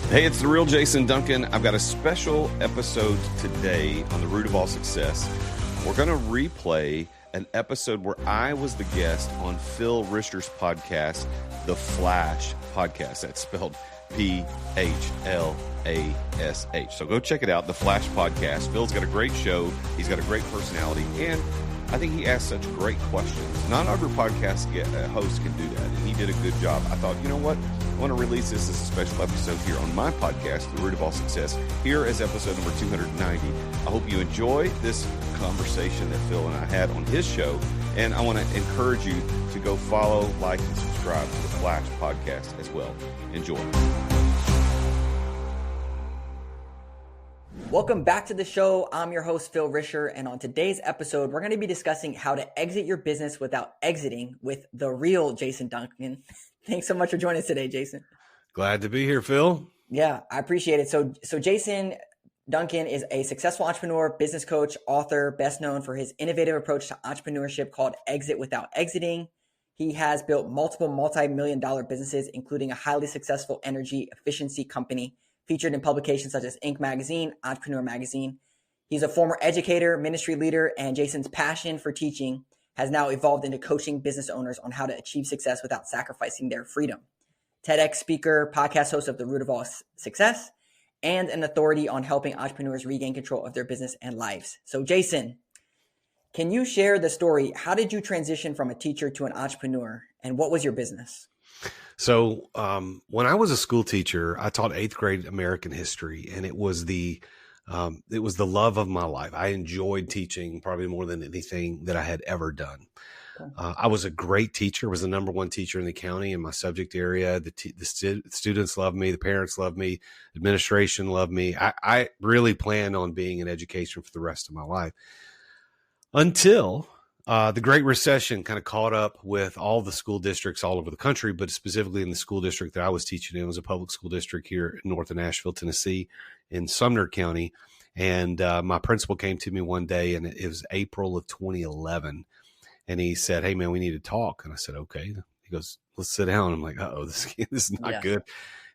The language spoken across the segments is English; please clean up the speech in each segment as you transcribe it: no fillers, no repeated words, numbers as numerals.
Hey, it's the real Jason Duncan. I've got a special episode today on the root of all success. We're going to replay an episode where I was the guest on Phil Risher's podcast, the Phlash Podcast. That's spelled P-H-L-A-S-H. So go check it out, the Phlash Podcast. Phil's got a great show. He's got a great personality, and I think he asks such great questions. Not every podcast host can do that, and he did a good job. I thought, you know what? I want to release this as a special episode here on my podcast, The Root of All Success. Here is episode number 290. I hope you enjoy this conversation that Phil and I had on his show, and I want to encourage you to go follow, like, and subscribe to the Phlash Podcast as well. Enjoy. Welcome back to the show. I'm your host, Phil Risher, and on today's episode, we're going to be discussing how to exit your business without exiting with the real Jason Duncan. Thanks so much for joining us today, Jason. Glad to be here, Phil. Yeah, I appreciate it. So Jason Duncan is a successful entrepreneur, business coach, author, best known for his innovative approach to entrepreneurship called Exit Without Exiting. He has built multiple multi-million-dollar businesses, including a highly successful energy efficiency company featured in publications such as Inc. Magazine, Entrepreneur Magazine. He's a former educator, ministry leader, and Jason's passion for teaching has now evolved into coaching business owners on how to achieve success without sacrificing their freedom. TEDx speaker, podcast host of The Root of All Success, and an authority on helping entrepreneurs regain control of their business and lives. So Jason, can you share the story? How did you transition from a teacher to an entrepreneur, and what was your business? So when I was a school teacher, I taught 8th grade American history, and it was the love of my life. I enjoyed teaching probably more than anything that I had ever done. Okay. I was a great teacher, was the number one teacher in the county in my subject area. The students loved me. The parents loved me. Administration loved me. I really planned on being in education for the rest of my life until the Great Recession kind of caught up with all the school districts all over the country, but specifically in the school district that I was teaching in. It was a public school district here north of Nashville, Tennessee, in Sumner County. And my principal came to me one day, and it was April of 2011. And he said, "Hey, man, we need to talk." And I said, "Okay." He goes, "Let's sit down." I'm like, "Uh-oh, this is not good."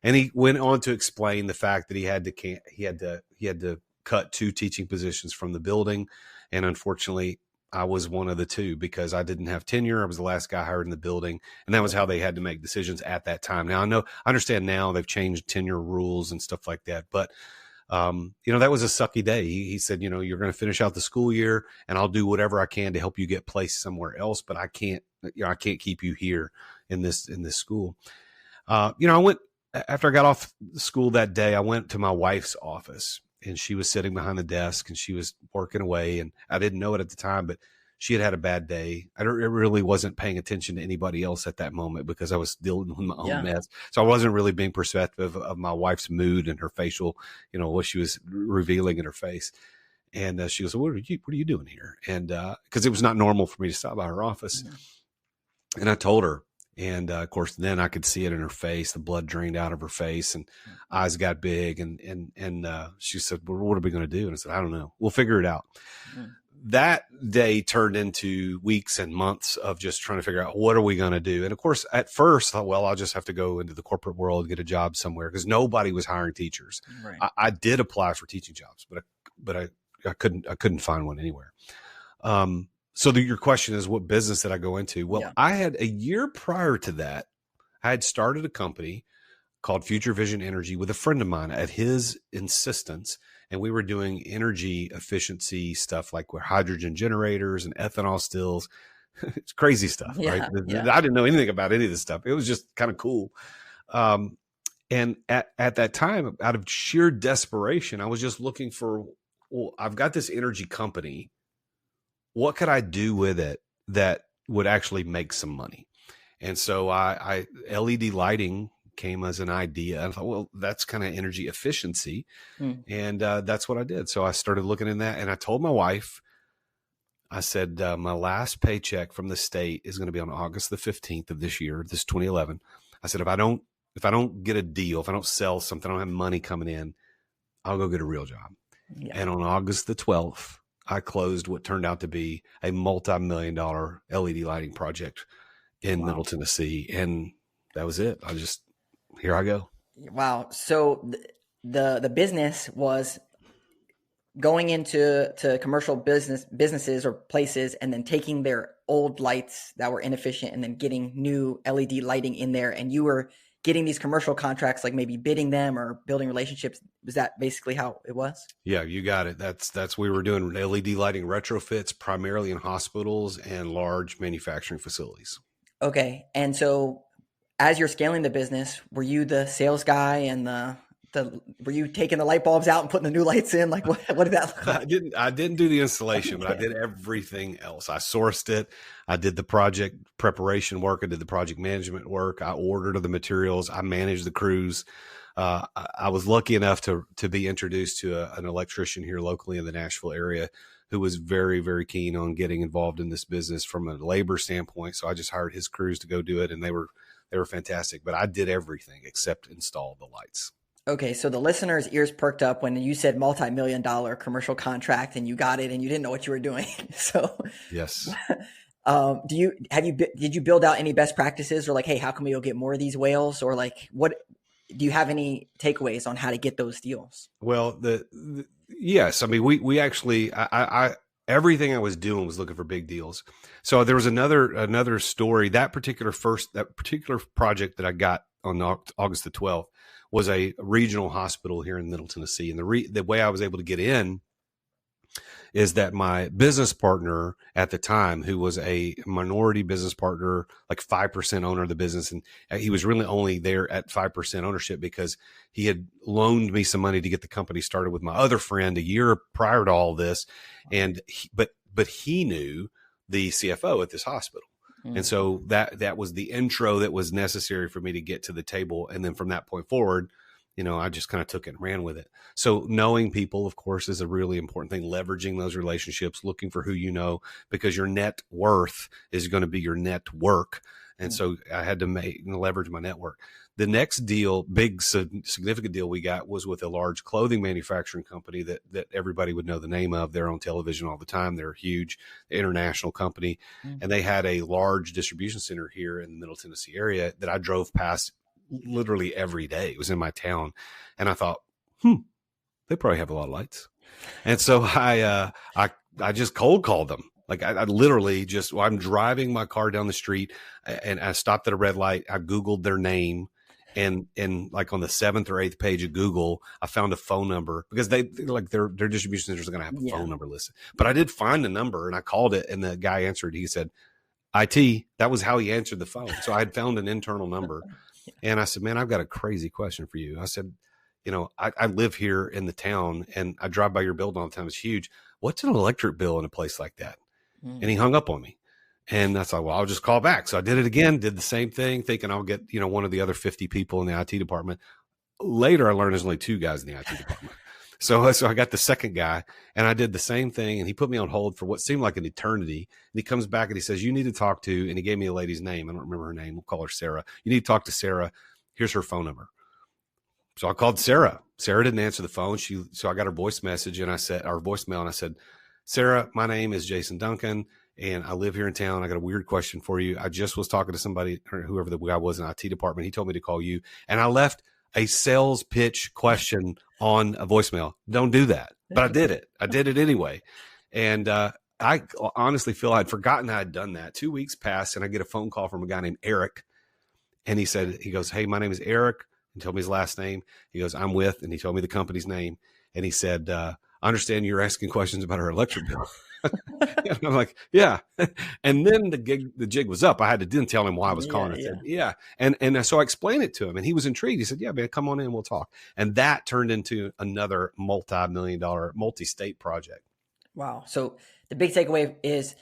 And he went on to explain the fact that he had to cut 2 teaching positions from the building. And unfortunately, I was one of the 2 because I didn't have tenure. I was the last guy hired in the building, and that was how they had to make decisions at that time. Now I understand now they've changed tenure rules and stuff like that, but that was a sucky day. He said, "You're going to finish out the school year, and I'll do whatever I can to help you get placed somewhere else, but I can't keep you here in this school." I went after I got off school that day. I went to my wife's office. And she was sitting behind the desk, and she was working away, and I didn't know it at the time, but she had a bad day. I really wasn't paying attention to anybody else at that moment because I was dealing with my own mess. So I wasn't really being perceptive of my wife's mood and her facial, what she was revealing in her face. And she goes, what are you doing here? And because it was not normal for me to stop by her office. Mm-hmm. And I told her. And of course, then I could see it in her face. The blood drained out of her face, and eyes got big. And she said, "Well, what are we going to do?" And I said, "I don't know. We'll figure it out." Mm-hmm. That day turned into weeks and months of just trying to figure out what are we going to do. And of course, at first, I thought, well, I'll just have to go into the corporate world, get a job somewhere, because nobody was hiring teachers. Right. I did apply for teaching jobs, but I couldn't find one anywhere. So your question is, what business did I go into? Well, I had a year prior to that, I had started a company called Future Vision Energy with a friend of mine at his insistence. And we were doing energy efficiency stuff like with hydrogen generators and ethanol stills. It's crazy stuff, right? Yeah. I didn't know anything about any of this stuff. It was just kind of cool. And at that time, out of sheer desperation, I was just looking for, well, I've got this energy company. What could I do with it that would actually make some money? And so I LED lighting came as an idea. I thought, well, that's kind of energy efficiency. And that's what I did. So I started looking in that, and I told my wife, I said, my last paycheck from the state is going to be on August the 15th of this year, this 2011. I said, if I don't get a deal, if I don't sell something, I don't have money coming in, I'll go get a real job. Yeah. And on August the 12th, I closed what turned out to be a multi-million-dollar LED project in Middle Tennessee. And that was it. Here I go. Wow. So the business was going into commercial businesses or places and then taking their old lights that were inefficient and then getting new LED lighting in there. And you were getting these commercial contracts, like maybe bidding them or building relationships. Was that basically how it was? Yeah, you got it. That's we were doing LED lighting retrofits primarily in hospitals and large manufacturing facilities. Okay. And so as you're scaling the business, were you the sales guy and were you taking the light bulbs out and putting the new lights in? Like what did that look like? I didn't do the installation, but I did everything else. I sourced it. I did the project preparation work. I did the project management work. I ordered the materials. I managed the crews. I was lucky enough to be introduced to an electrician here locally in the Nashville area who was very, very keen on getting involved in this business from a labor standpoint. So I just hired his crews to go do it, and they were fantastic. But I did everything except install the lights. Okay, so the listeners' ears perked up when you said multi-million-dollar commercial contract and you got it and you didn't know what you were doing. So yes. Did you build out any best practices, or like, hey, how can we go get more of these whales, or like what do you have any takeaways on how to get those deals? Well, yes, I mean we actually I everything I was doing was looking for big deals. So there was another story. That particular project that I got on August the 12th was a regional hospital here in Middle Tennessee. And the way I was able to get in is that my business partner at the time, who was a minority business partner, like 5% owner of the business, and he was really only there at 5% ownership because he had loaned me some money to get the company started with my other friend a year prior to all this. And but he knew the CFO at this hospital. And so that was the intro that was necessary for me to get to the table. And then from that point forward, I just kind of took it and ran with it. So knowing people, of course, is a really important thing. Leveraging those relationships, looking for who you know, because your net worth is going to be your net work. And so I had to leverage my network. The next deal, big significant deal we got was with a large clothing manufacturing company that everybody would know the name of. They're on television all the time. They're a huge international company. And they had a large distribution center here in the Middle Tennessee area that I drove past literally every day. It was in my town. And I thought, they probably have a lot of lights. And so I just cold called them. Like I literally I'm driving my car down the street and I stopped at a red light. I Googled their name, and like on the 7th or 8th page of Google, I found a phone number because their distribution centers are going to have a phone number listed. But I did find the number and I called it, and the guy answered. He said, IT. That was how he answered the phone. So I had found an internal number, and I said, man, I've got a crazy question for you. I said, I live here in the town and I drive by your building all the time. It's huge. What's an electric bill in a place like that? And he hung up on me. And I thought, well, I'll just call back. So I did it again, did the same thing, thinking I'll get, one of the other 50 people in the IT department. Later, I learned there's only 2 guys in the IT department. So I got the second guy, and I did the same thing. And he put me on hold for what seemed like an eternity. And he comes back and he says, you need to talk to, and he gave me a lady's name. I don't remember her name. We'll call her Sarah. You need to talk to Sarah. Here's her phone number. So I called Sarah. Sarah didn't answer the phone. So I got her voice message, and I said, our voicemail, and I said, Sarah, my name is Jason Duncan, and I live here in town. I got a weird question for you. I just was talking to somebody, or whoever the guy was in the IT department. He told me to call you, and I left a sales pitch question on a voicemail. Don't do that. But I did it. I did it anyway. And I honestly feel I'd forgotten I had done that. 2 weeks passed, and I get a phone call from a guy named Eric. And he goes, hey, my name is Eric. He told me his last name. He goes, I'm with, and he told me the company's name. And he said, I understand you're asking questions about our electric bill. And I'm like, yeah. And then the jig was up. I had to then tell him why I was calling. I said, yeah. And so I explained it to him, and he was intrigued. He said, yeah, man, come on in, we'll talk. And that turned into another multi-million-dollar, multi-state project. Wow. So the big takeaway is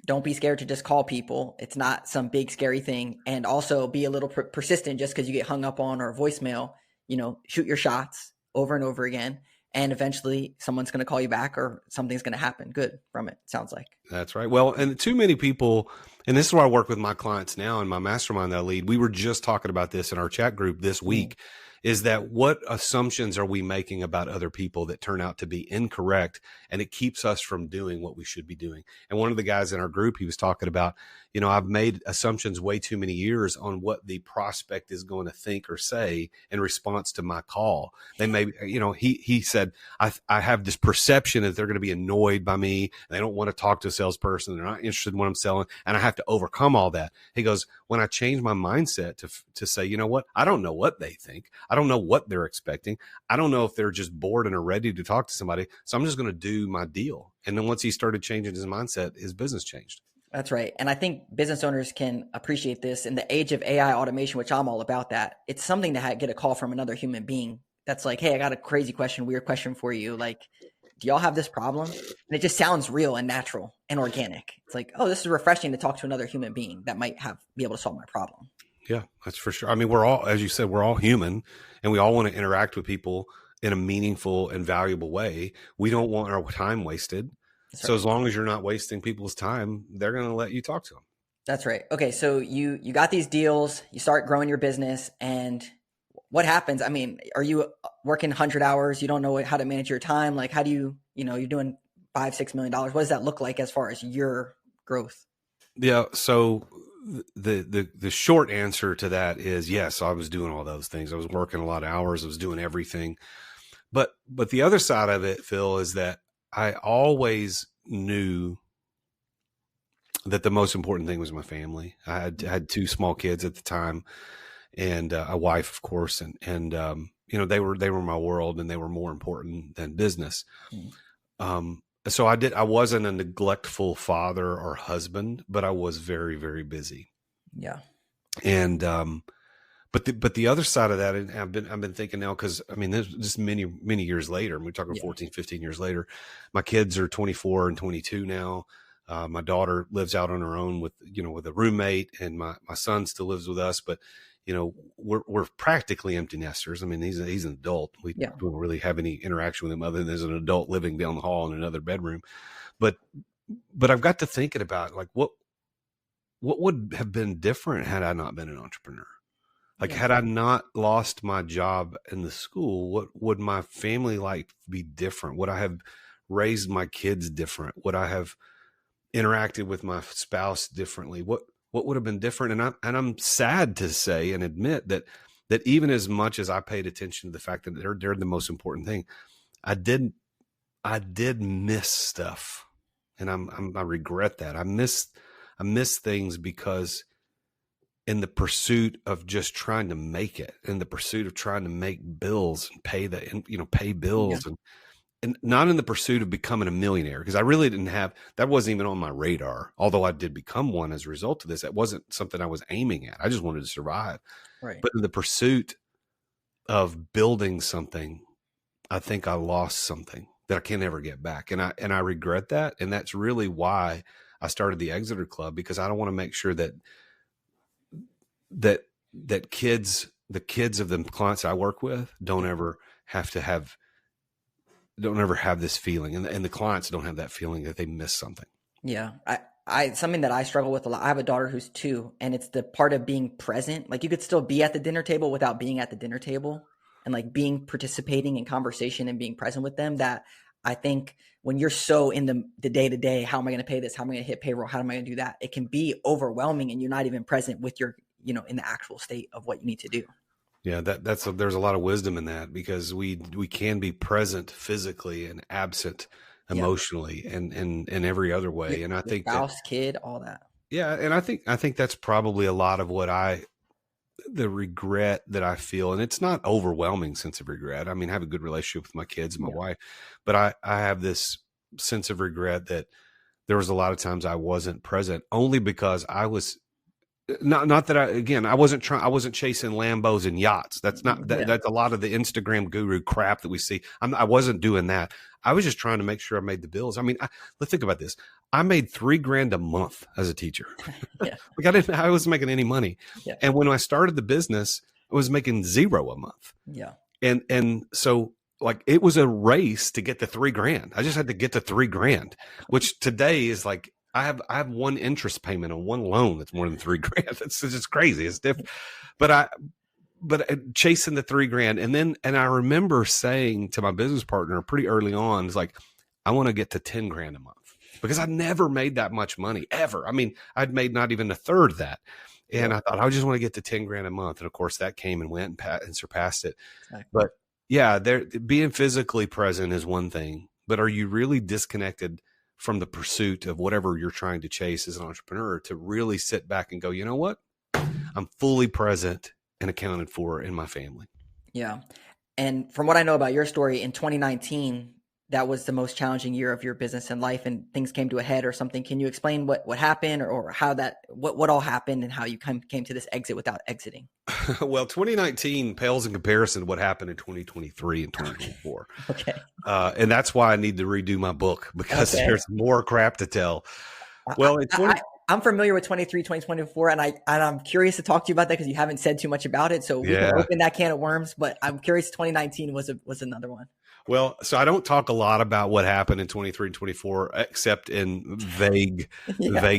don't be scared to just call people. It's not some big scary thing. And also be a little persistent. Just because you get hung up on or voicemail, shoot your shots over and over again. And eventually someone's going to call you back or something's going to happen good from it, sounds like. That's right. Well, and too many people, and this is where I work with my clients now in my mastermind that I lead. We were just talking about this in our chat group this week. is that what assumptions are we making about other people that turn out to be incorrect, and it keeps us from doing what we should be doing. And one of the guys in our group, he was talking about, I've made assumptions way too many years on what the prospect is going to think or say in response to my call. They may, he said, I have this perception that they're going to be annoyed by me. They don't want to talk to a salesperson. They're not interested in what I'm selling. And I have to overcome all that. He goes, when I change my mindset to say, you know what, I don't know what they think. I don't know what they're expecting. I don't know if they're just bored and are ready to talk to somebody. So I'm just going to do my deal. And then once he started changing his mindset, his business changed. That's right. And I think business owners can appreciate this in the age of AI automation, which I'm all about that. It's something to get a call from another human being that's like, hey, I got a crazy question, weird question for you. Like, do y'all have this problem? And it just sounds real and natural and organic. It's like, oh, this is refreshing to talk to another human being that might be able to solve my problem. Yeah, that's for sure. I mean, we're all, as you said, we're all human, and we all want to interact with people in a meaningful and valuable way. We don't want our time wasted. So as long as you're not wasting people's time, they're going to let you talk to them. That's right. Okay. So you got these deals, you start growing your business, and what happens? I mean, are you working 100 hours? You don't know how to manage your time. Like, how do you're doing $5-6 million. What does that look like as far as your growth? Yeah. So the short answer to that is yes, I was doing all those things. I was working a lot of hours. I was doing everything. But the other side of it, Phil, is that I always knew that the most important thing was my family. I had two small kids at the time, and a wife, of course, and they were my world, and they were more important than business. So I wasn't a neglectful father or husband, but I was very, very busy. Yeah. And but the other side of that, and I've been thinking now, because I mean, this just many years later, and we're talking 14, 15 years later, my kids are 24 and 22 now. My daughter lives out on her own with a roommate, and my son still lives with us, but we're practically empty nesters. I mean, he's an adult. We don't really have any interaction with him other than there's an adult living down the hall in another bedroom. But I've got to thinking about, like, what would have been different had I not been an entrepreneur? Like, had I not lost my job in the school, what would my family life be different? Would I have raised my kids different? Would I have interacted with my spouse differently? What would have been different? And I'm sad to say and admit that even as much as I paid attention to the fact that they're the most important thing, I did miss stuff, and I regret that. I miss things because in the pursuit of just trying to make it, in the pursuit of trying to make bills and pay bills, and not in the pursuit of becoming a millionaire, because I really that wasn't even on my radar. Although I did become one as a result of this, that wasn't something I was aiming at. I just wanted to survive. Right. But in the pursuit of building something, I think I lost something that I can never get back. And I regret that. And that's really why I started the Exeter Club, because I don't want to make sure that the kids of the clients I work with don't ever have this feeling, and the clients don't have that feeling that they miss something. Yeah. I something that I struggle with a lot. I have a daughter who's 2, and it's the part of being present. Like, you could still be at the dinner table without being at the dinner table, and like participating in conversation and being present with them. That I think when you're so in the day to day, how am I going to pay this? How am I going to hit payroll? How am I going to do that? It can be overwhelming, and you're not even present with your, in the actual state of what you need to do. Yeah, there's a lot of wisdom in that, because we can be present physically and absent emotionally and in every other way. And I think spouse, kid, all that. Yeah. And I think that's probably a lot of the regret that I feel. And it's not overwhelming sense of regret. I mean, I have a good relationship with my kids and my wife, but I have this sense of regret that there was a lot of times I wasn't present, only because I was not that I wasn't chasing Lambos and yachts. That's not that's a lot of the Instagram guru crap that we see. I wasn't doing that. I was just trying to make sure I made the bills. I mean, let's think about this. I made $3,000 a month as a teacher. Like, I wasn't making any money. Yeah. And when I started the business, I was making $0 a month. Yeah. And so, like, it was a race to get the $3,000. I just had to get the $3,000, which today is like, I have one interest payment on one loan that's more than $3,000. It's just crazy. It's different. But chasing the $3,000. And I remember saying to my business partner pretty early on, it's like, I want to get to 10 grand a month because I never made that much money ever. I mean, I'd made not even a third of that. And I thought, I just want to get to 10 grand a month. And of course that came and went and surpassed it. Exactly. But yeah, being physically present is one thing, but are you really disconnected from the pursuit of whatever you're trying to chase as an entrepreneur to really sit back and go, you know what? I'm fully present and accounted for in my family. Yeah. And from what I know about your story, in 2019, that was the most challenging year of your business and life, and things came to a head or something. Can you explain what happened or how what all happened and how you came to this exit without exiting? Well, 2019 pales in comparison to what happened in 2023 and 2024. Okay. And that's why I need to redo my book because there's more crap to tell. Well, I'm familiar with 2024, and I'm curious to talk to you about that because you haven't said too much about it. So we can open that can of worms, but I'm curious. 2019 was another one. Well, so I don't talk a lot about what happened in 23 and 24, except in vague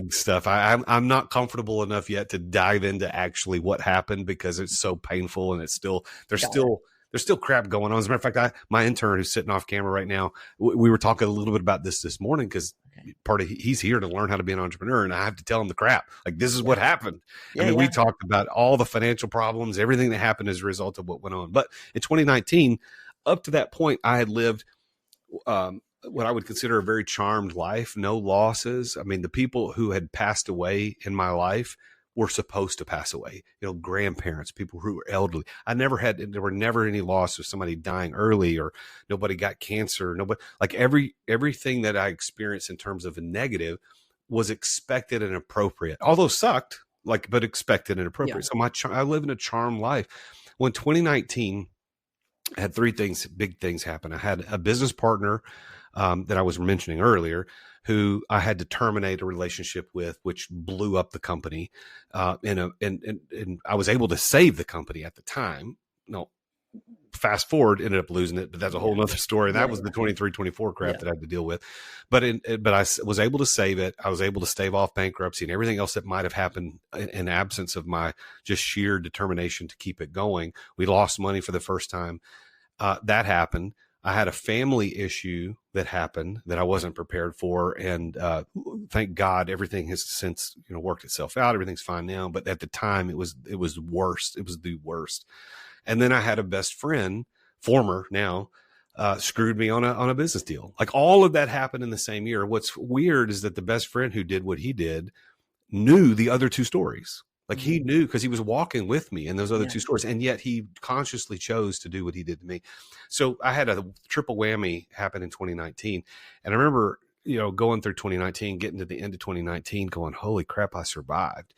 stuff. I'm not comfortable enough yet to dive into actually what happened because it's so painful and there's still crap going on. As a matter of fact, my intern who's sitting off camera right now, we were talking a little bit about this morning because he's here to learn how to be an entrepreneur, and I have to tell him the crap. Like, this is what happened. We talked about all the financial problems, everything that happened as a result of what went on. But in 2019, up to that point, I had lived what I would consider a very charmed life, no losses. I mean, the people who had passed away in my life were supposed to pass away. Grandparents, people who were elderly. There were never any loss of somebody dying early, or nobody got cancer. Nobody, like everything that I experienced in terms of a negative was expected and appropriate, although sucked, but expected and appropriate. Yeah. So I live in a charmed life. When 2019, I had big things happen. I had a business partner that I was mentioning earlier, who I had to terminate a relationship with, which blew up the company. And I was able to save the company at the time. No, fast forward, ended up losing it, but that's a whole nother story. That was the 23-24 crap that I had to deal with. But I was able to save it. I was able to stave off bankruptcy and everything else that might have happened in absence of my just sheer determination to keep it going. We lost money for the first time. That happened. I had a family issue that happened that I wasn't prepared for. And thank God everything has since worked itself out. Everything's fine now. But at the time it was worst. It was the worst. And then I had a best friend, former now, screwed me on a business deal. Like, all of that happened in the same year. What's weird is that the best friend who did what he did knew the other two stories. Like, he knew because he was walking with me in those other two stories, and yet he consciously chose to do what he did to me. So I had a triple whammy happen in 2019. And I remember, going through 2019, getting to the end of 2019, going, holy crap, I survived.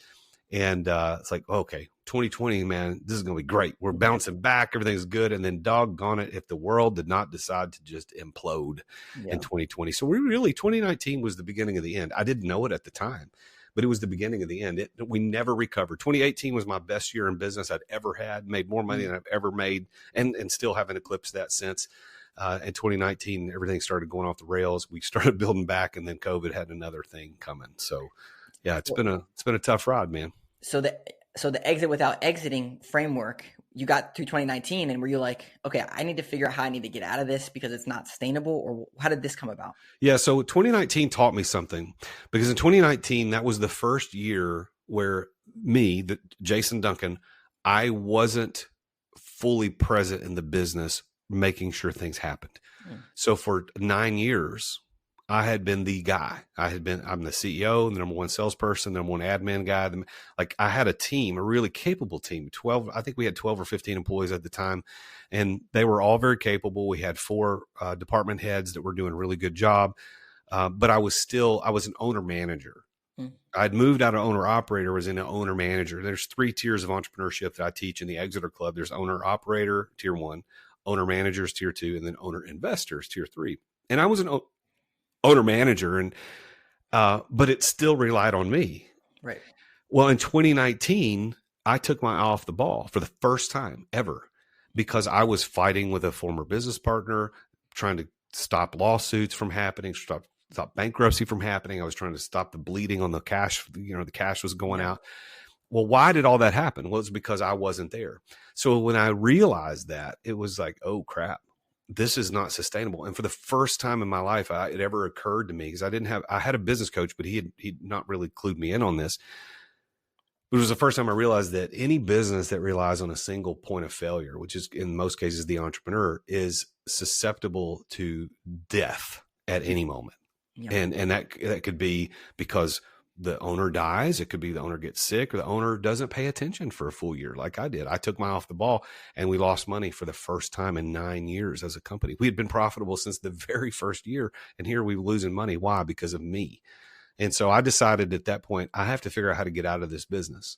And it's like, okay, 2020, man, this is going to be great. We're bouncing back. Everything's good. And then doggone it, if the world did not decide to just implode in 2020. So 2019 was the beginning of the end. I didn't know it at the time, but it was the beginning of the end. We never recovered. 2018 was my best year in business I'd ever had, made more money than I've ever made, and still haven't eclipsed that since. In 2019, everything started going off the rails. We started building back, and then COVID had another thing coming. So yeah, it's been a tough ride, man. So the exit without exiting framework, you got through 2019, and were you like, okay, I need to figure out how I need to get out of this because it's not sustainable, or how did this come about? Yeah. So 2019 taught me something, because in 2019, that was the first year where Jason Duncan, I wasn't fully present in the business, making sure things happened. So for 9 years, I had been the guy. I'm the CEO, the number one salesperson, the number one admin guy. Like, I had a team, a really capable team. I think we had 12 or 15 employees at the time, and they were all very capable. We had 4 department heads that were doing a really good job. But I was an owner manager. I'd moved out of owner operator, was in an owner manager. There's 3 tiers of entrepreneurship that I teach in the Exeter Club. There's owner operator, tier 1, owner managers, tier 2, and then owner investors, tier 3. And I was an owner manager, and but it still relied on me. Right. Well, in 2019, I took my eye off the ball for the first time ever, because I was fighting with a former business partner, trying to stop lawsuits from happening, stop bankruptcy from happening. I was trying to stop the bleeding on the cash. The cash was going out. well, why did all that happen? Well, it's because I wasn't there. So when I realized that, it was like, oh crap, this is not sustainable. And for the first time in my life, it ever occurred to me, because I had a business coach, but he'd not really clued me in on this. It was the first time I realized that any business that relies on a single point of failure, which is in most cases the entrepreneur, is susceptible to death at any moment. Yeah. And that could be because the owner dies. It could be the owner gets sick, or the owner doesn't pay attention for a full year like I did. I took my eye off the ball, and we lost money for the first time in 9 years as a company. We had been profitable since the very first year, and here we were losing money. Why? Because of me. And so I decided at that point, I have to figure out how to get out of this business.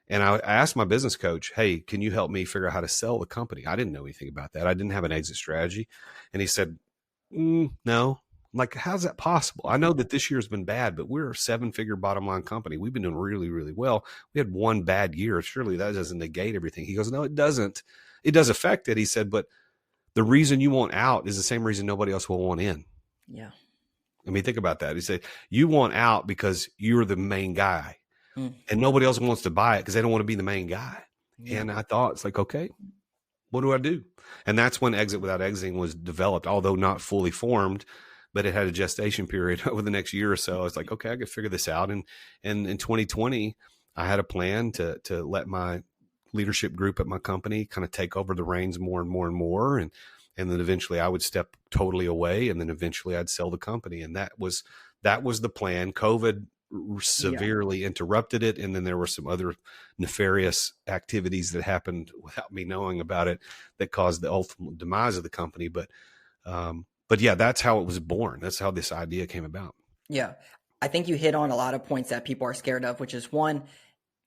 And I asked my business coach, hey, can you help me figure out how to sell the company? I didn't know anything about that. I didn't have an exit strategy. And he said, no. I'm like, how's that possible? I know that this year's been bad, but we're a 7-figure bottom line company. We've been doing really, really well. We had one bad year. Surely that doesn't negate everything. He goes, no, it doesn't. It does affect it. He said, but the reason you want out is the same reason nobody else will want in. Yeah. I mean, think about that. He said, you want out because you're the main guy, and nobody else wants to buy it because they don't want to be the main guy. Yeah. And I thought, it's like, okay, what do I do? And that's when Exit Without Exiting was developed, although not fully formed, but it had a gestation period over the next year or so. I was like, okay, I could figure this out. And in 2020, I had a plan to let my leadership group at my company kind of take over the reins more and more and more. And then eventually I would step totally away, and then eventually I'd sell the company. And that was the plan. COVID severely interrupted it. And then there were some other nefarious activities that happened without me knowing about it that caused the ultimate demise of the company. But yeah, that's how it was born. That's how this idea came about. Yeah. I think you hit on a lot of points that people are scared of, which is one,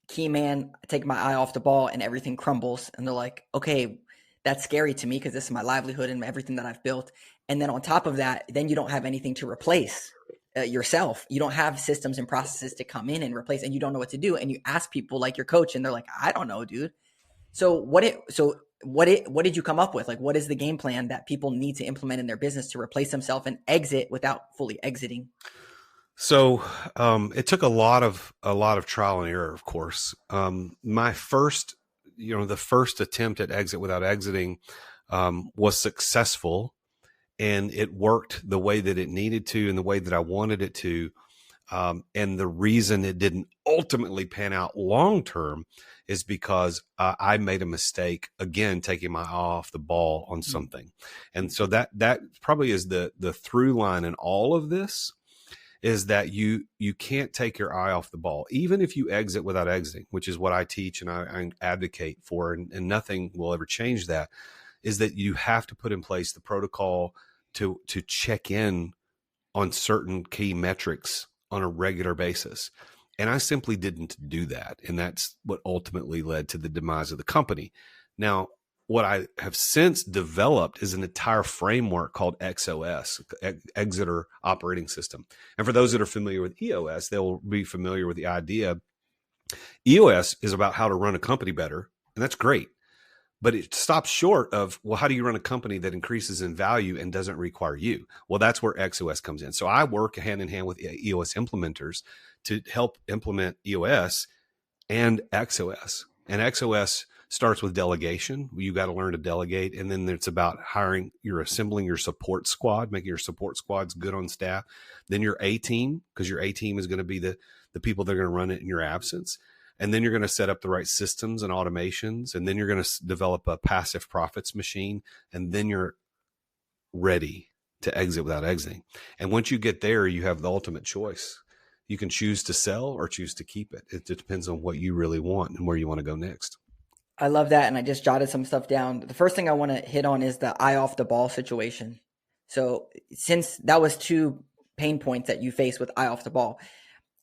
key man, I take my eye off the ball and everything crumbles. And they're like, okay, that's scary to me because this is my livelihood and everything that I've built. And then on top of that, then you don't have anything to replace yourself. You don't have systems and processes to come in and replace, and you don't know what to do. And you ask people like your coach, and they're like, I don't know, dude. So what did you come up with? Like, what is the game plan that people need to implement in their business to replace themselves and exit without fully exiting? So it took a lot of trial and error, of course. My first, the first attempt at Exit Without Exiting was successful, and it worked the way that it needed to and the way that I wanted it to. And the reason it didn't ultimately pan out long term is because I made a mistake, again, taking my eye off the ball on something. And so that probably is the through line in all of this, is that you can't take your eye off the ball. Even if you exit without exiting, which is what I teach and I advocate for, and nothing will ever change that, is that you have to put in place the protocol to check in on certain key metrics on a regular basis. And I simply didn't do that. And that's what ultimately led to the demise of the company. Now, what I have since developed is an entire framework called XOS, Exeter Operating System. And for those that are familiar with EOS, they'll be familiar with the idea. EOS is about how to run a company better, and that's great. But it stops short of, well, how do you run a company that increases in value and doesn't require you? Well, that's where XOS comes in. So I work hand in hand with EOS implementers to help implement EOS and XOS. And XOS starts with delegation. You got to learn to delegate. And then it's about assembling your support squad, making your support squads good on staff. Then your A team, because your A team is going to be the people that are going to run it in your absence. And then you're going to set up the right systems and automations. And then you're going to develop a passive profits machine. And then you're ready to exit without exiting. And once you get there, you have the ultimate choice. You can choose to sell or choose to keep it. It depends on what you really want and where you want to go next. I love that. And I just jotted some stuff down. The first thing I want to hit on is the eye off the ball situation. So since that was 2 pain points that you face with eye off the ball,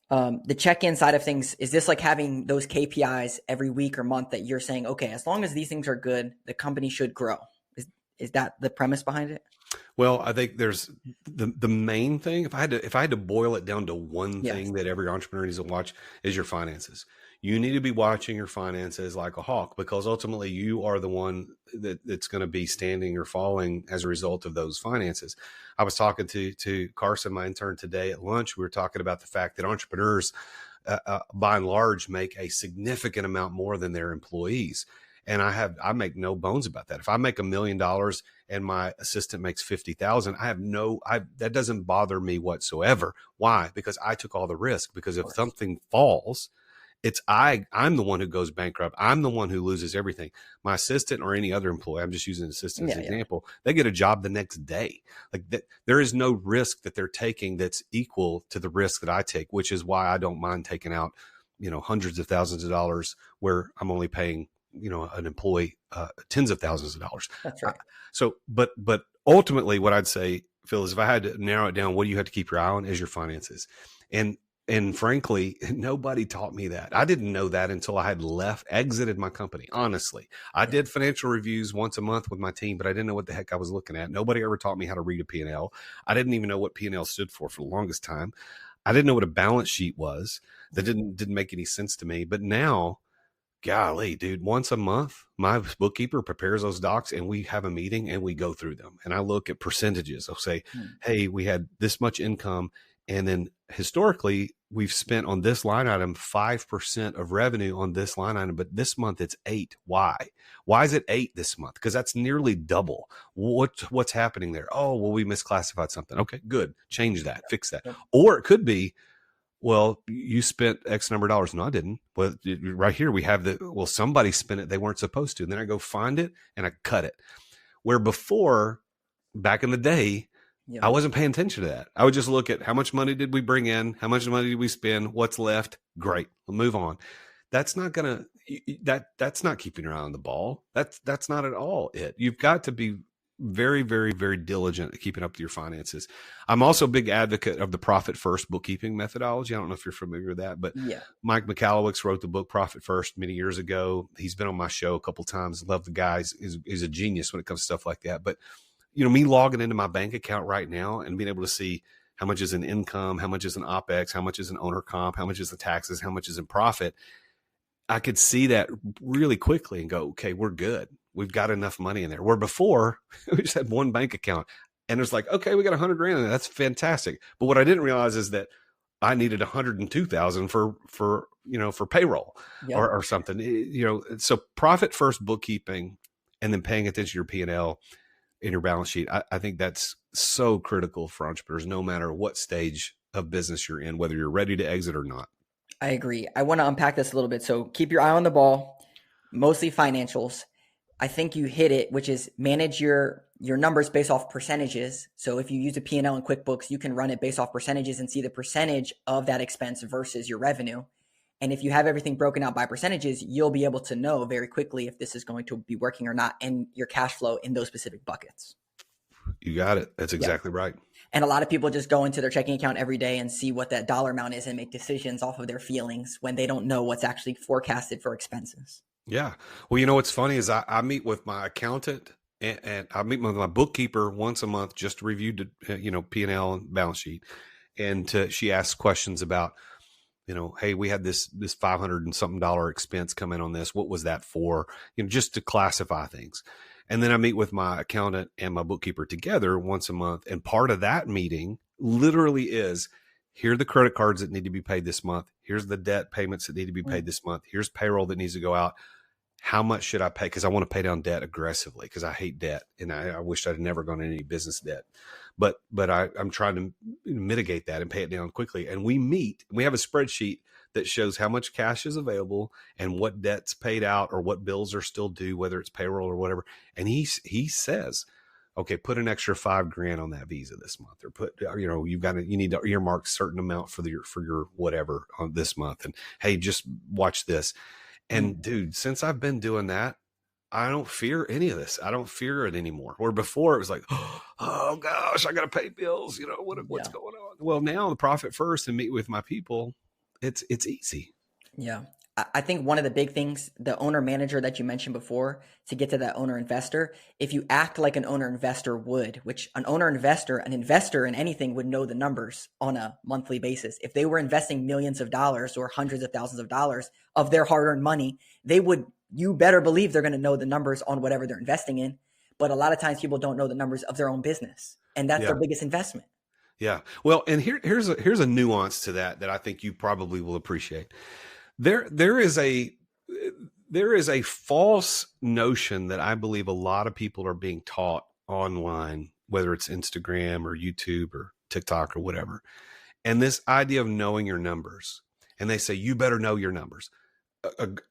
the check-in side of things, is this like having those KPIs every week or month that you're saying, okay, as long as these things are good, the company should grow? Is that the premise behind it? Well, I think there's the main thing. If I had to boil it down to one thing that every entrepreneur needs to watch, is your finances. You need to be watching your finances like a hawk, because ultimately you are the one that's going to be standing or falling as a result of those finances. I was talking to Carson, my intern, today at lunch. We were talking about the fact that entrepreneurs by and large, make a significant amount more than their employees. And I make no bones about that. If I make $1 million and my assistant makes 50,000, that doesn't bother me whatsoever. Why? Because I took all the risk. Because if something falls, I'm the one who goes bankrupt. I'm the one who loses everything. My assistant or any other employee, I'm just using an assistant as an example, they get a job the next day. Like that, there is no risk that they're taking that's equal to the risk that I take, which is why I don't mind taking out, hundreds of thousands of dollars where I'm only paying, an employee tens of thousands of dollars. That's right. But ultimately what I'd say, Phil, is if I had to narrow it down, what do you have to keep your eye on is your finances. And frankly, nobody taught me that. I didn't know that until I had exited my company. Honestly, I did financial reviews once a month with my team, but I didn't know what the heck I was looking at. Nobody ever taught me how to read a P&L. I didn't even know what P&L stood for the longest time. I didn't know what a balance sheet was. That didn't make any sense to me. But now, golly, dude, once a month, my bookkeeper prepares those docs and we have a meeting and we go through them. And I look at percentages. I'll say, hey, we had this much income. And then historically, we've spent on this line item 5% of revenue on this line item, but this month it's 8. Why? Why is it 8 this month? Because that's nearly double. What's happening there? Oh, well, we misclassified something. Okay, good. Change that. Fix that. Or it could be, well, you spent X number of dollars. No, I didn't. Well, right here we have somebody spent it. They weren't supposed to. And then I go find it and I cut it. Where before, back in the day, I wasn't paying attention to that. I would just look at how much money did we bring in? How much money did we spend? What's left? Great. We'll move on. That's not that's not keeping your eye on the ball. That's not at all it. You've got to be very, very, very diligent at keeping up with your finances. I'm also a big advocate of the profit first bookkeeping methodology. I don't know if you're familiar with that, but Mike McAllowicz wrote the book Profit First many years ago. He's been on my show a couple of times. Love the guy. He's a genius when it comes to stuff like that. But me logging into my bank account right now and being able to see how much is in income, how much is in OPEX, how much is in owner comp, how much is in taxes, how much is in profit. I could see that really quickly and go, okay, we're good. We've got enough money in there. Where before we just had one bank account and it was like, okay, we got $100,000 in there. That's fantastic. But what I didn't realize is that I needed $102,000 for payroll or something, so profit first bookkeeping and then paying attention to your P&L in your balance sheet. I think that's so critical for entrepreneurs, no matter what stage of business you're in, whether you're ready to exit or not. I agree. I want to unpack this a little bit. So keep your eye on the ball, mostly financials. I think you hit it, which is manage your numbers based off percentages. So if you use a P&L in QuickBooks, you can run it based off percentages and see the percentage of that expense versus your revenue. And if you have everything broken out by percentages, you'll be able to know very quickly if this is going to be working or not and your cash flow in those specific buckets. You got it. That's exactly right. And a lot of people just go into their checking account every day and see what that dollar amount is and make decisions off of their feelings when they don't know what's actually forecasted for expenses. Yeah. Well, what's funny is I meet with my accountant and I meet with my bookkeeper once a month just to review, P&L and balance sheet. And she asks questions about, hey, we had this $500 and something expense come in on this. What was that for? Just to classify things. And then I meet with my accountant and my bookkeeper together once a month. And part of that meeting literally is, here are the credit cards that need to be paid this month. Here's the debt payments that need to be paid this month. Here's payroll that needs to go out. How much should I pay? Because I want to pay down debt aggressively because I hate debt. And I wish I'd never gone into any business debt. But I'm trying to mitigate that and pay it down quickly. And we have a spreadsheet that shows how much cash is available and what debt's paid out or what bills are still due, whether it's payroll or whatever. And he says, okay, put an extra $5,000 on that Visa this month, or you need to earmark a certain amount for your whatever on this month. And hey, just watch this. And dude, since I've been doing that, I don't fear any of this. I don't fear it anymore. Where before it was like, oh gosh, I got to pay bills. What's going on? Well, now the profit first and meet with my people, it's easy. Yeah. I think one of the big things, the owner manager that you mentioned before, to get to that owner investor, if you act like an owner investor would, which an investor in anything would know the numbers on a monthly basis. If they were investing millions of dollars or hundreds of thousands of dollars of their hard-earned money, you better believe they're going to know the numbers on whatever they're investing in. But a lot of times people don't know the numbers of their own business, and that's their biggest investment. Yeah. Well, and here's a nuance to that I think you probably will appreciate. There is a false notion that I believe a lot of people are being taught online, whether it's Instagram or YouTube or TikTok or whatever. And this idea of knowing your numbers, and they say, you better know your numbers.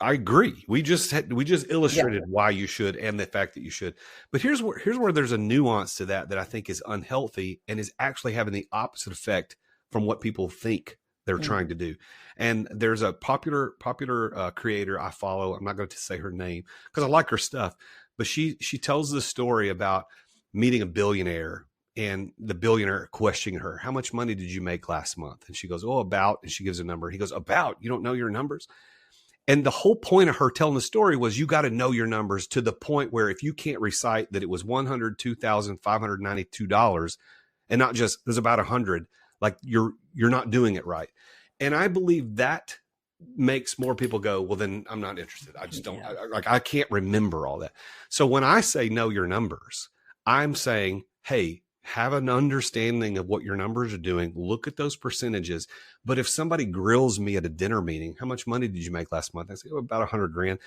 I agree. We just illustrated why you should and the fact that you should. But here's where there's a nuance to that I think is unhealthy and is actually having the opposite effect from what people think they're trying to do. And there's a popular creator I follow. I'm not going to say her name because I like her stuff, but she tells the story about meeting a billionaire and the billionaire questioning her, how much money did you make last month? And she goes, oh, about, and she gives a number. He goes, about, you don't know your numbers? And the whole point of her telling the story was you got to know your numbers to the point where if you can't recite that it was $102,592 and not just there's about 100, like you're not doing it right. And I believe that makes more people go, well, then I'm not interested. I just don't I can't remember all that. So when I say know your numbers, I'm saying, hey, have an understanding of what your numbers are doing. Look at those percentages. But if somebody grills me at a dinner meeting, how much money did you make last month? I say, oh, about $100,000.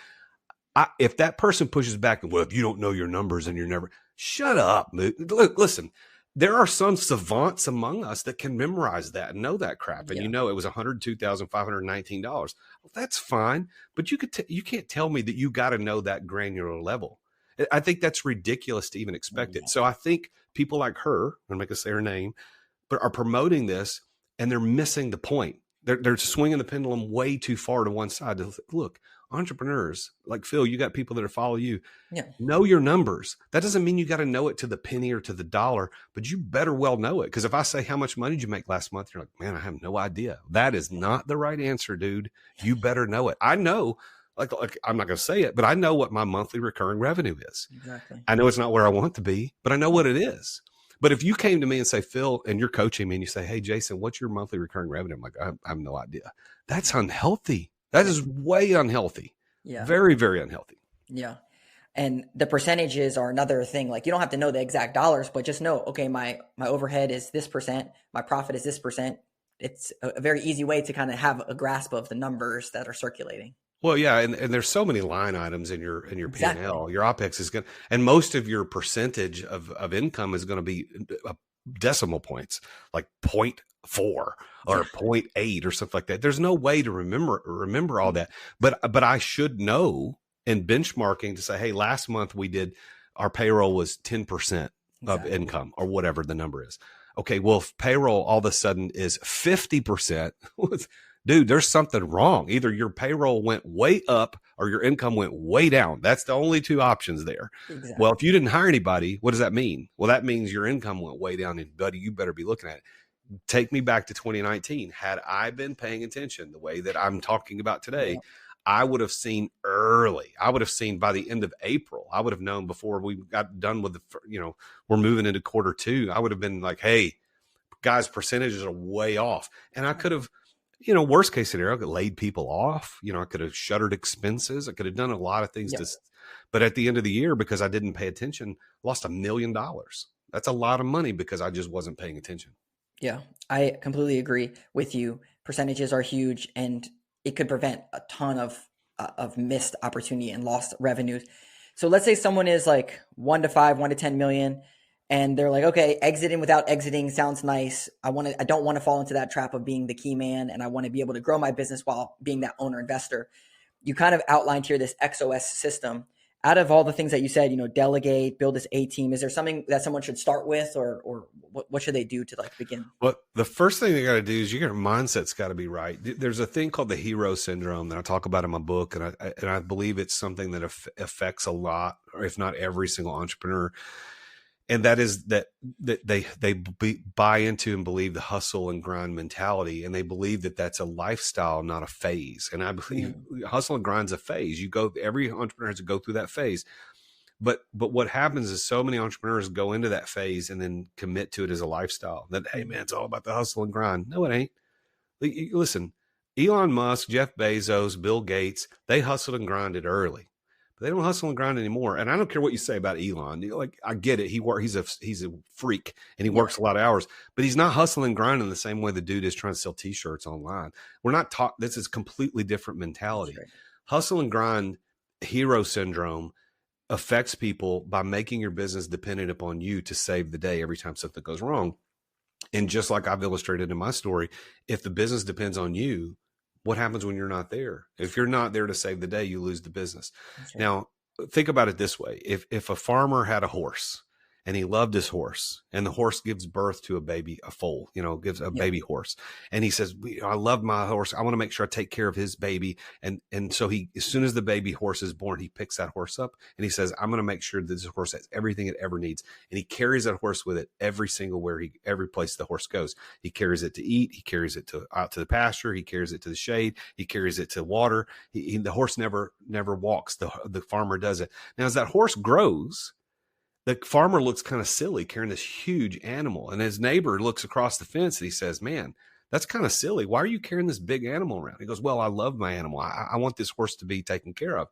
If that person pushes back, well, if you don't know your numbers and you're never, shut up. Look, listen, there are some savants among us that can memorize that and know that crap. And you know, it was $102,519. Well, that's fine. But you can't tell me that you got to know that granular level. I think that's ridiculous to even expect it. So I think people like her, I'm not going to say her name, but are promoting this and they're missing the point. They're swinging the pendulum way too far to one side. Look, entrepreneurs like Phil, you got people that follow you. Yeah. Know your numbers. That doesn't mean you got to know it to the penny or to the dollar, but you better well know it. Because if I say, how much money did you make last month? You're like, man, I have no idea. That is not the right answer, dude. You better know it. I know. Like I'm not going to say it, but I know what my monthly recurring revenue is. Exactly. I know it's not where I want to be, but I know what it is. But if you came to me and say, Phil, and you're coaching me and you say, hey, Jason, what's your monthly recurring revenue? I'm like, I have no idea. That's unhealthy. That is way unhealthy. Yeah. Very, very unhealthy. Yeah. And the percentages are another thing. Like you don't have to know the exact dollars, but just know, okay, my overhead is this percent. My profit is this percent. It's a very easy way to kind of have a grasp of the numbers that are circulating. Well, yeah, and there's so many line items in your P&L. Your OPEX is going to, and most of your percentage of income is going to be decimal points, like 0.4 or 0.8 or something like that. There's no way to remember all that. But I should know in benchmarking to say, hey, last month our payroll was 10% of income or whatever the number is. Okay, well, if payroll all of a sudden is 50%, dude, there's something wrong. Either your payroll went way up or your income went way down. That's the only two options there. Exactly. Well, if you didn't hire anybody, what does that mean? Well, that means your income went way down, and buddy, you better be looking at it. Take me back to 2019. Had I been paying attention the way that I'm talking about today, I would have seen early. I would have seen by the end of April. I would have known before we got done with we're moving into quarter two. I would have been like, hey, guys, percentages are way off. And I could have, worst case scenario, I could have laid people off. I could have shuttered expenses. I could have done a lot of things. But at the end of the year, because I didn't pay attention, lost $1 million. That's a lot of money because I just wasn't paying attention. Yeah, I completely agree with you. Percentages are huge, and it could prevent a ton of missed opportunity and lost revenues. So let's say someone is like 1 to 5, 1 to 10 million. And they're like, okay, exiting without exiting sounds nice. I don't want to fall into that trap of being the key man, and I want to be able to grow my business while being that owner investor. You kind of outlined here this XOS system. Out of all the things that you said, delegate, build this A team. Is there something that someone should start with, or what should they do to begin? Well, the first thing they got to do is your mindset's got to be right. There's a thing called the hero syndrome that I talk about in my book, and I believe it's something that affects a lot, or if not every single entrepreneur. And that is that they buy into and believe the hustle and grind mentality, and they believe that that's a lifestyle, not a phase. And I believe hustle and grind's a phase. Every entrepreneur has to go through that phase. But what happens is so many entrepreneurs go into that phase and then commit to it as a lifestyle. That, hey man, it's all about the hustle and grind. No, it ain't. Listen, Elon Musk, Jeff Bezos, Bill Gates, they hustled and grinded early. but they don't hustle and grind anymore. And I don't care what you say about Elon. Like, I get it. He's a freak and he works a lot of hours, but he's not hustling and grinding the same way the dude is trying to sell t-shirts online. We're not taught. This is completely different mentality. Right. Hustle and grind hero syndrome affects people by making your business dependent upon you to save the day every time something goes wrong. And just like I've illustrated in my story, if the business depends on you, what happens when you're not there? If you're not there to save the day, you lose the business. Right. Now, think about it this way. If a farmer had a horse and he loved his horse, and the horse gives birth to a baby, a foal, gives a baby horse. And he says, I love my horse. I want to make sure I take care of his baby. And so as soon as the baby horse is born, he picks that horse up and he says, I'm going to make sure that this horse has everything it ever needs. And he carries that horse with it every place the horse goes. He carries it to eat. He carries it out to the pasture. He carries it to the shade. He carries it to water. The horse never walks. The farmer does it. Now, as that horse grows, the farmer looks kind of silly carrying this huge animal. And his neighbor looks across the fence and he says, man, that's kind of silly. Why are you carrying this big animal around? He goes, well, I love my animal. I want this horse to be taken care of.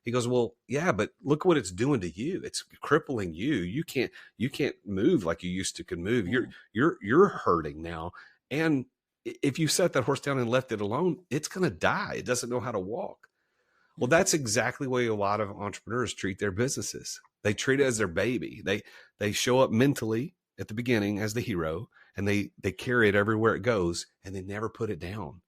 He goes, well, yeah, but look what it's doing to you. It's crippling you. You can't move like you used to could move. You're hurting now. And if you set that horse down and left it alone, it's going to die. It doesn't know how to walk. Well, that's exactly the way a lot of entrepreneurs treat their businesses. They treat it as their baby. They show up mentally at the beginning as the hero, and they carry it everywhere it goes, and they never put it down.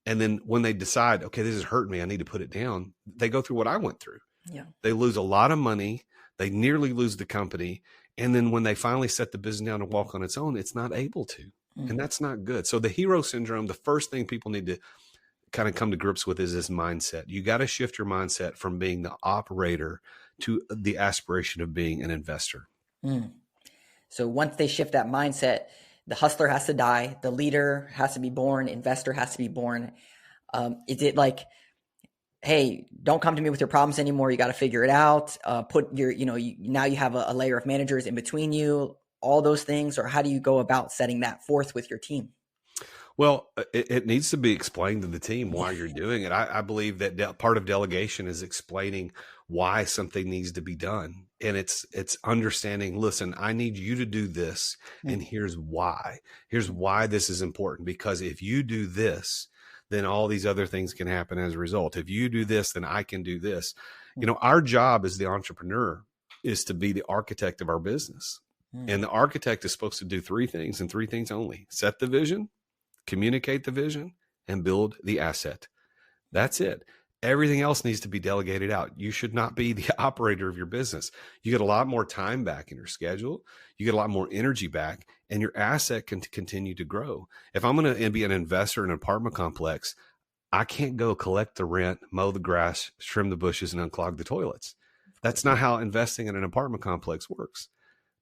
And then when they decide, okay, this is hurting me, I need to put it down, they go through what I went through. Yeah. They lose a lot of money. They nearly lose the company. And then when they finally set the business down and walk on its own, it's not able to. Mm-hmm. And that's not good. So the hero syndrome, the first thing people need to kind of come to grips with is this mindset. You got to shift your mindset from being the operator to the aspiration of being an investor. So once they shift that mindset, the hustler has to die, the leader has to be born, investor has to be born. Is it like, hey, don't come to me with your problems anymore. You got to figure it out. Put your, now you have a layer of managers in between you, all those things, or how do you go about setting that forth with your team? Well, it needs to be explained to the team why you're doing it. I believe that part of delegation is explaining why something needs to be done. And it's understanding, listen, I need you to do this. And here's why. Here's why this is important. Because if you do this, then all these other things can happen as a result. If you do this, then I can do this. Our job as the entrepreneur is to be the architect of our business. And the architect is supposed to do three things and three things only: set the vision, communicate the vision, and build the asset. That's it. Everything else needs to be delegated out. You should not be the operator of your business. You get a lot more time back in your schedule. You get a lot more energy back, and your asset can continue to grow. If I'm going to be an investor in an apartment complex, I can't go collect the rent, mow the grass, trim the bushes, and unclog the toilets. That's not how investing in an apartment complex works.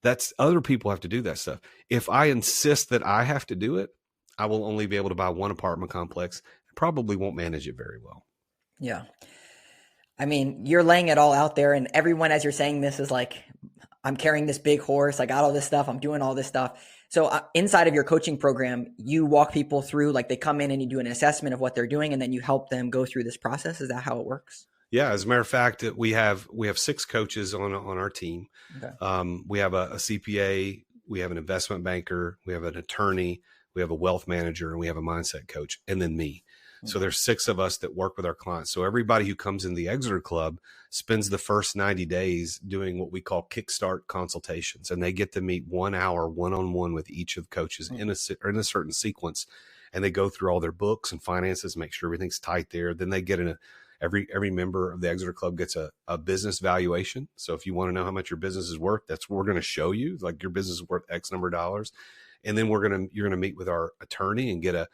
That's other people have to do that stuff. If I insist that I have to do it, I will only be able to buy one apartment complex and probably won't manage it very well. Yeah. I mean, you're laying it all out there, and everyone, as you're saying this, is like, I'm carrying this big horse. I got all this stuff. I'm doing all this stuff. So inside of your coaching program, you walk people through, like they come in and you do an assessment of what they're doing, and then you help them go through this process. Is that how it works? Yeah. As a matter of fact, we have 6 coaches on our team. Okay. We have a CPA, we have an investment banker, we have an attorney, we have a wealth manager, and we have a mindset coach, and then me. So there's 6 of us that work with our clients. So everybody who comes in the Exeter Club spends the first 90 days doing what we call kickstart consultations. And they get to meet 1 hour one-on-one with each of the coaches in a certain sequence. And they go through all their books and finances, make sure everything's tight there. Then they get every member of the Exeter Club gets a business valuation. So if you want to know how much your business is worth, that's what we're going to show you. Like, your business is worth X number of dollars. And then you're going to meet with our attorney and get a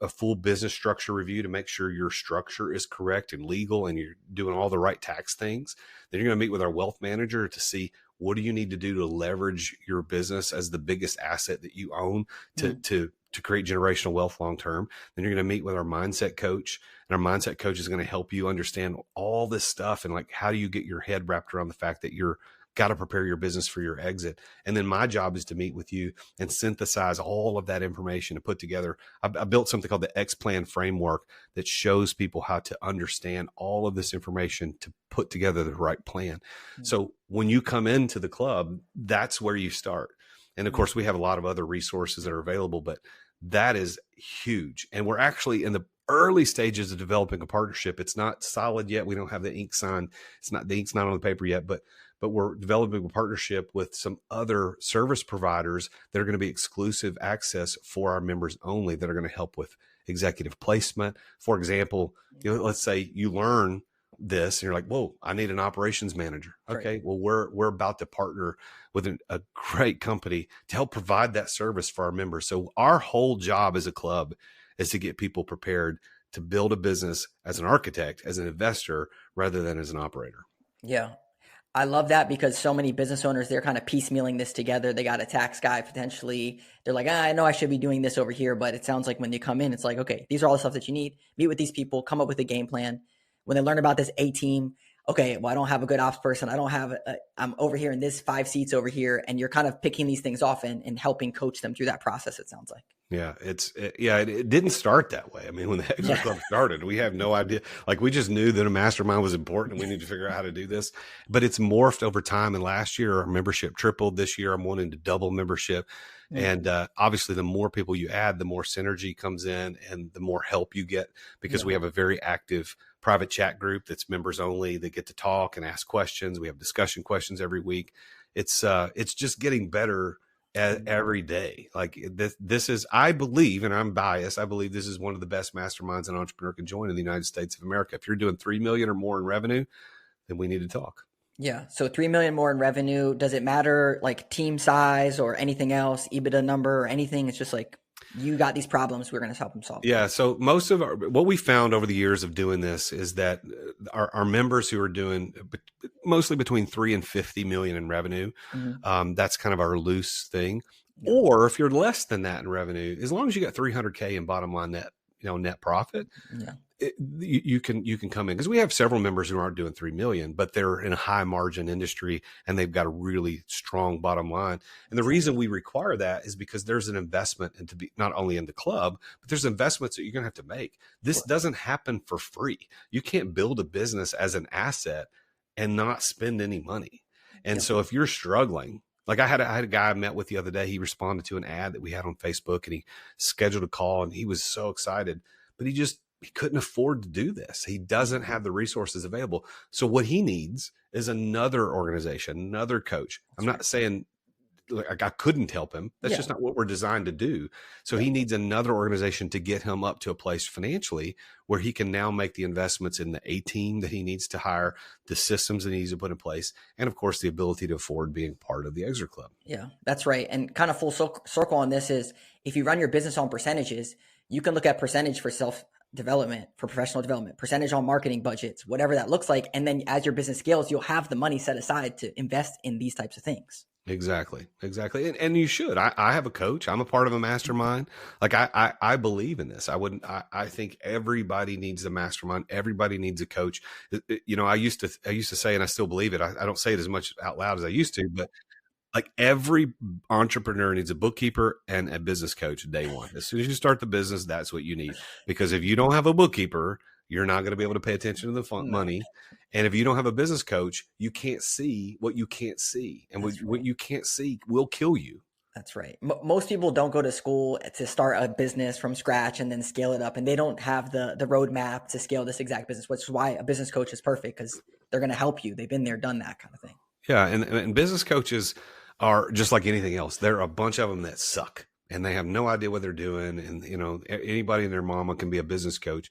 full business structure review to make sure your structure is correct and legal and you're doing all the right tax things. Then you're going to meet with our wealth manager to see what do you need to do to leverage your business as the biggest asset that you own to create generational wealth long term. Then you're going to meet with our mindset coach, and our mindset coach is going to help you understand all this stuff and like, how do you get your head wrapped around the fact that you're got to prepare your business for your exit. And then my job is to meet with you and synthesize all of that information to put together. I built something called the X-Plan framework that shows people how to understand all of this information to put together the right plan. Mm-hmm. So when you come into the club, that's where you start. And of course, we have a lot of other resources that are available, but that is huge. And we're actually in the early stages of developing a partnership. It's not solid yet. We don't have the ink signed. The ink's not on the paper yet, but we're developing a partnership with some other service providers that are going to be exclusive access for our members only, that are going to help with executive placement. For example, let's say you learn this and you're like, whoa, I need an operations manager. Okay. Right. Well, we're about to partner with a great company to help provide that service for our members. So our whole job as a club is to get people prepared to build a business as an architect, as an investor, rather than as an operator. Yeah. I love that, because so many business owners, they're kind of piecemealing this together. They got a tax guy potentially. They're like, I know I should be doing this over here, but it sounds like when you come in, it's like, okay, these are all the stuff that you need. Meet with these people, come up with a game plan. When they learn about this A team, okay, well, I don't have a good ops person. I'm over here in this 5 seats over here. And you're kind of picking these things off and helping coach them through that process, it sounds like. Yeah, it didn't start that way. I mean, when the Extra Club started, we have no idea. Like, we just knew that a mastermind was important and we need to figure out how to do this. But it's morphed over time. And last year, our membership tripled. This year, I'm wanting to double membership. Mm-hmm. And obviously, the more people you add, the more synergy comes in and the more help you get, because we have a very active private chat group that's members only. They get to talk and ask questions. We have discussion questions every week. It's just getting better every day. Like this is, I believe, and I'm biased, I believe this is one of the best masterminds an entrepreneur can join in the United States of America. If you're doing 3 million or more in revenue, then we need to talk. Yeah. So 3 million more in revenue. Does it matter like team size or anything else, EBITDA number or anything? It's just like, you got these problems, we're going to help them solve. Yeah. So most of what we found over the years of doing this is that our members who are doing mostly between 3 and 50 million in revenue, that's kind of our loose thing. Yeah. Or if you're less than that in revenue, as long as you got 300K in bottom line net profit, you can come in, because we have several members who aren't doing 3 million, but they're in a high margin industry and they've got a really strong bottom line. And the reason we require that is because there's an investment into not only in the club, but there's investments that you're going to have to make. This doesn't happen for free. You can't build a business as an asset and not spend any money. And so if you're struggling, like I had a guy I met with the other day, he responded to an ad that we had on Facebook and he scheduled a call and he was so excited, but he couldn't afford to do this. He doesn't have the resources available. So what he needs is another organization, another coach. I'm not saying like I couldn't help him. That's just not what we're designed to do. So he needs another organization to get him up to a place financially where he can now make the investments in the A team that he needs to hire, the systems that he needs to put in place, and of course the ability to afford being part of the Extra Club. Yeah, that's right. And kind of full circle on this is, if you run your business on percentages, you can look at percentage for self-development, for professional development, percentage on marketing budgets, whatever that looks like. And then as your business scales, you'll have the money set aside to invest in these types of things. Exactly. And you should. I have a coach. I'm a part of a mastermind. Like I believe in this. I think everybody needs a mastermind. Everybody needs a coach. I used to say, and I still believe it. I don't say it as much out loud as I used to, but like every entrepreneur needs a bookkeeper and a business coach day one. As soon as you start the business, that's what you need. Because if you don't have a bookkeeper, you're not going to be able to pay attention to the money. And if you don't have a business coach, you can't see what you can't see. And what you can't see will kill you. That's right. Most people don't go to school to start a business from scratch and then scale it up. And they don't have the roadmap to scale this exact business, which is why a business coach is perfect, because they're going to help you. They've been there, done that kind of thing. Yeah. And business coaches are just like anything else. There are a bunch of them that suck and they have no idea what they're doing. And, anybody and their mama can be a business coach.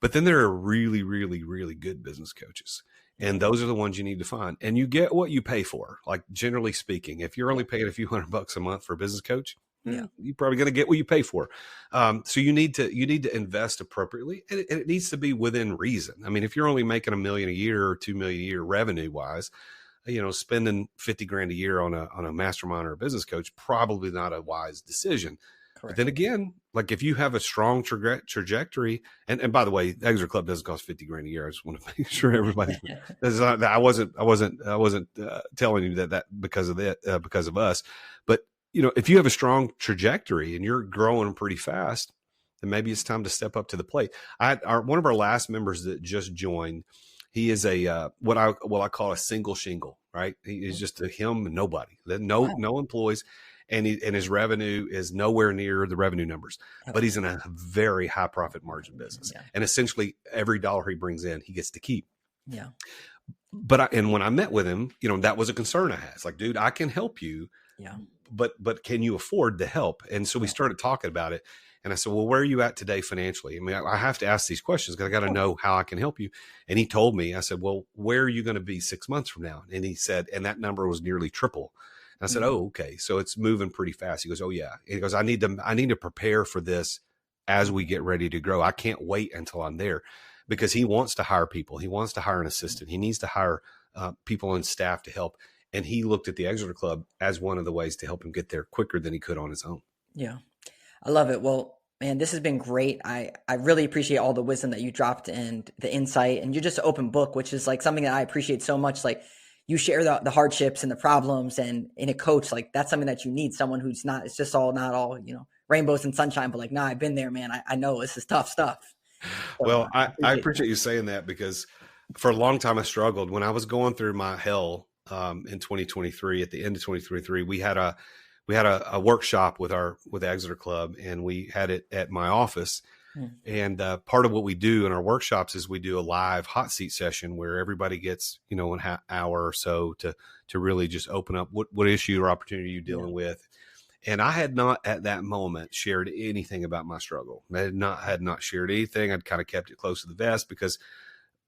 But then there are really, really, really good business coaches. And those are the ones you need to find. And you get what you pay for. Like, generally speaking, if you're only paying a few $100 a month for a business coach, you're probably going to get what you pay for. So you need to invest appropriately, and it needs to be within reason. I mean, if you're only making $1 million a year or $2 million a year revenue wise, spending $50,000 a year on a mastermind or a business coach, probably not a wise decision. But then again, like if you have a strong trajectory, and by the way, the Exeter Club doesn't cost $50,000 a year. I just want to make sure everybody. I wasn't telling you that because of us. But if you have a strong trajectory and you're growing pretty fast, then maybe it's time to step up to the plate. One of our last members that just joined, he is a what I call a single shingle. Right, he is just him and nobody, no employees. And his revenue is nowhere near the revenue numbers, but he's in a very high profit margin business. Yeah. And essentially every dollar he brings in, he gets to keep. Yeah. But when I met with him, that was a concern I had. It's like, dude, I can help you. Yeah. But can you afford the help? And so we started talking about it. And I said, well, where are you at today financially? I mean, I have to ask these questions because I got to know how I can help you. And he told me, I said, well, where are you going to be 6 months from now? And he said, and that number was nearly triple. I said, oh, okay. So it's moving pretty fast. He goes, oh yeah. He goes, I need to prepare for this as we get ready to grow. I can't wait until I'm there, because he wants to hire people. He wants to hire an assistant. He needs to hire people on staff to help. And he looked at the Exeter Club as one of the ways to help him get there quicker than he could on his own. Yeah. I love it. Well, man, this has been great. I really appreciate all the wisdom that you dropped and the insight, and you're just an open book, which is like something that I appreciate so much. Like, you share the hardships and the problems, and in a coach, like that's something that you need, someone who's not, it's just not all, rainbows and sunshine, but like, nah, I've been there, man. I know this is tough stuff. So, well, I appreciate you saying that, because for a long time I struggled when I was going through my hell in 2023. At the end of 2023, we had a workshop with the Exeter Club, and we had it at my office. And part of what we do in our workshops is we do a live hot seat session where everybody gets, an hour or so to really just open up what issue or opportunity you're dealing with. And I had not at that moment shared anything about my struggle. I had not shared anything. I'd kind of kept it close to the vest, because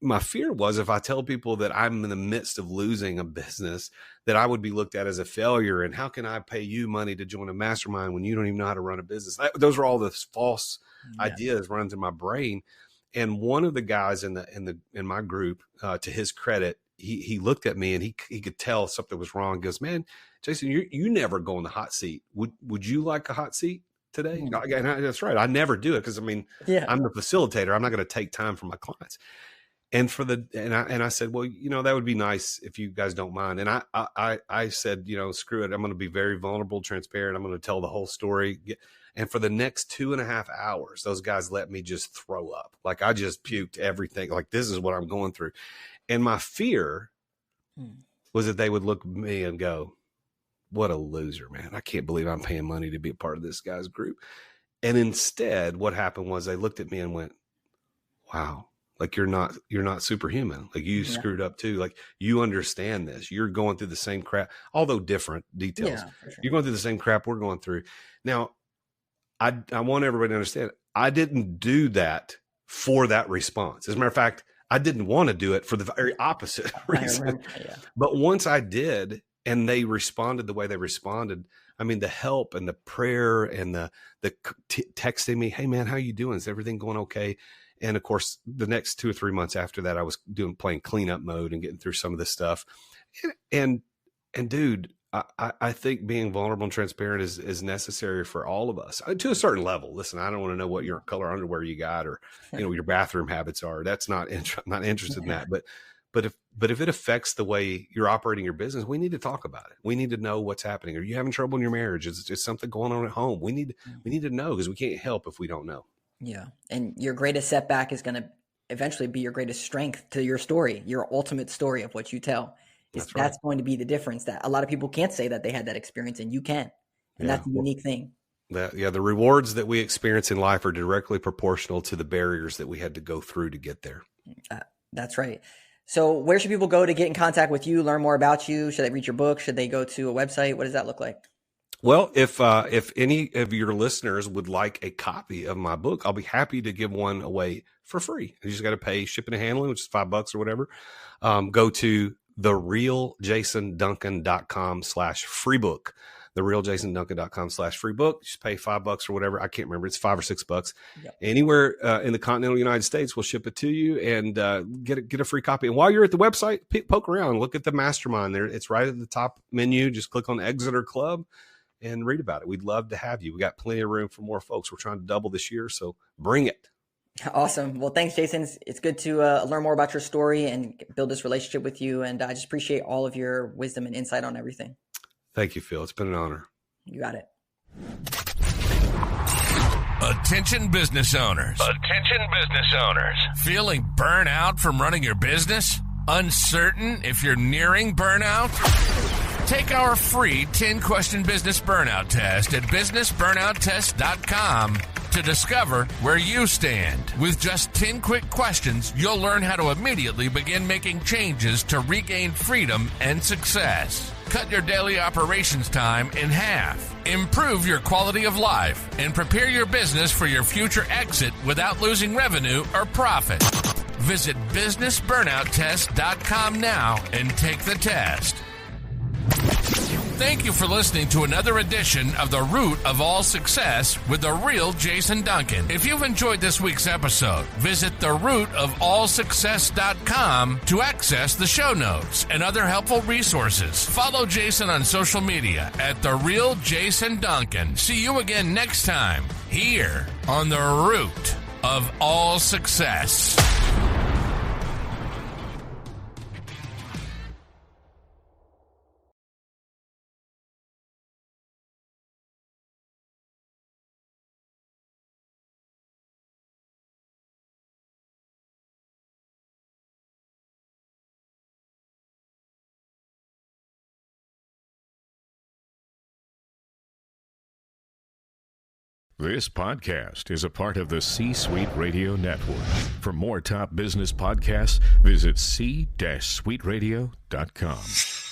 my fear was, if I tell people that I'm in the midst of losing a business, that I would be looked at as a failure. And how can I pay you money to join a mastermind when you don't even know how to run a business? Those are all the false ideas run through my brain. And one of the guys in my group, to his credit, he looked at me and he could tell something was wrong. He goes, man, Jason, you never go in the hot seat. Would you like a hot seat today? And that's right. I never do it, because I'm the facilitator. I'm not going to take time from my clients. And I said, well, that would be nice if you guys don't mind. And I said, screw it. I'm going to be very vulnerable, transparent. I'm going to tell the whole story. And for the next 2.5 hours, those guys let me just throw up. Like, I just puked everything. Like, this is what I'm going through. And my fear was that they would look at me and go, what a loser, man. I can't believe I'm paying money to be a part of this guy's group. And instead, what happened was they looked at me and went, wow. Like, you're not superhuman. Like, you screwed up too. Like, you understand this. You're going through the same crap, although different details. Yeah, for sure. You're going through the same crap we're going through. Now, I want everybody to understand, I didn't do that for that response. As a matter of fact, I didn't want to do it for the very opposite reason. But once I did, and they responded the way they responded, I mean, the help and the prayer and the texting me, hey man, how you doing? Is everything going okay? And of course, the next 2 or 3 months after that, I was playing cleanup mode and getting through some of this stuff. And dude, I think being vulnerable and transparent is necessary for all of us to a certain level. Listen, I don't want to know what your color underwear you got, or your bathroom habits are. That's not interested in that. But if it affects the way you're operating your business, we need to talk about it. We need to know what's happening. Are you having trouble in your marriage? Is there something going on at home? We need to know, because we can't help if we don't know. Yeah. And your greatest setback is going to eventually be your greatest strength to your story, your ultimate story of what you tell. That's going to be the difference, that a lot of people can't say that they had that experience, and you can. And that's a unique thing. The rewards that we experience in life are directly proportional to the barriers that we had to go through to get there. That's right. So where should people go to get in contact with you, learn more about you? Should they read your book? Should they go to a website? What does that look like? Well, if any of your listeners would like a copy of my book, I'll be happy to give one away for free. You just got to pay shipping and handling, which is $5 or whatever. Go to therealjasonduncan.com/free book. therealjasonduncan.com/free book. Just pay $5 or whatever. I can't remember. It's $5 or $6. Yep. Anywhere in the continental United States, we'll ship it to you, and get a free copy. And while you're at the website, poke around, look at the mastermind there. It's right at the top menu. Just click on Exeter Club, and read about it. We'd love to have you. We got plenty of room for more folks. We're trying to double this year, so bring it. Awesome. Well, thanks, Jason. It's good to learn more about your story and build this relationship with you. And I just appreciate all of your wisdom and insight on everything. Thank you, Phil. It's been an honor. You got it. Attention business owners. Attention business owners. Feeling burnout from running your business? Uncertain if you're nearing burnout? Take our free 10-question business burnout test at businessburnouttest.com to discover where you stand. With just 10 quick questions, you'll learn how to immediately begin making changes to regain freedom and success. Cut your daily operations time in half. Improve your quality of life and prepare your business for your future exit without losing revenue or profit. Visit businessburnouttest.com now and take the test. Thank you for listening to another edition of The Root of All Success with the real Jason Duncan. If you've enjoyed this week's episode, visit therootofallsuccess.com to access the show notes and other helpful resources. Follow Jason on social media at The Real Jason Duncan. See you again next time here on The Root of All Success. This podcast is a part of the C-Suite Radio Network. For more top business podcasts, visit c-suiteradio.com.